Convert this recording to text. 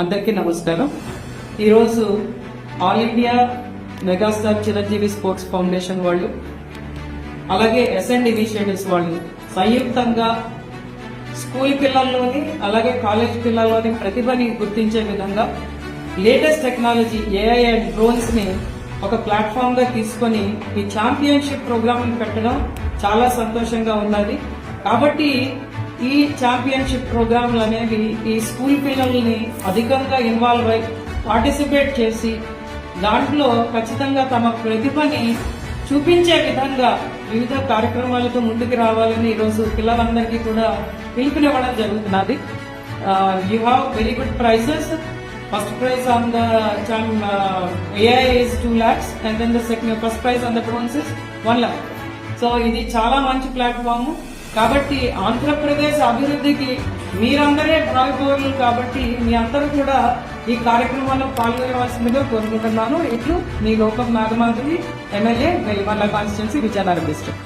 అందరికీ నమస్కారం. ఈరోజు all India megastar Chiranjeevi sports foundation వాళ్ళు అలాగే ఎస్ఎండ్ ఇనిషియేటివ్స్ వాళ్ళు సంయుక్తంగా స్కూల్ పిల్లల్లోని అలాగే కాలేజ్ పిల్లల్లోని ప్రతిభని గుర్తించే విధంగా latest technology AI and drones ని ఒక ప్లాట్ఫామ్ గా తీసుకొని ఈ ఛాంపియన్షిప్ ప్రోగ్రామ్ పెట్టడం చాలా సంతోషంగా ఉన్నది. కాబట్టి ఈ ఛాంపియన్షిప్ ప్రోగ్రాంలు అనేవి ఈ స్కూల్ పిల్లల్ని అధికంగా ఇన్వాల్వ్ అయి పార్టిసిపేట్ చేసి దాంట్లో ఖచ్చితంగా తమ ప్రతిభని చూపించే విధంగా వివిధ కార్యక్రమాలతో ముందుకు రావాలని ఈరోజు పిల్లలందరికీ కూడా పిలుపునివ్వడం జరుగుతున్నది. You have very good prizes. First prize on the AI is 2 lakhs and then the first prize on the bronze is 1 lakh. So ఇది చాలా మంచి ప్లాట్ఫామ్. కాబట్టి ఆంధ్రప్రదేశ్ అభివృద్ధికి మీరందరే భాగస్వాములు. కాబట్టి మీ అందరూ కూడా ఈ కార్యక్రమాల్లో పాల్గొనవలసిందిగా కోరుకుంటున్నాను. ఇట్లు మీ Lokam Nagamadhavi, MLA Velimalla constituency, Vizianagaram district.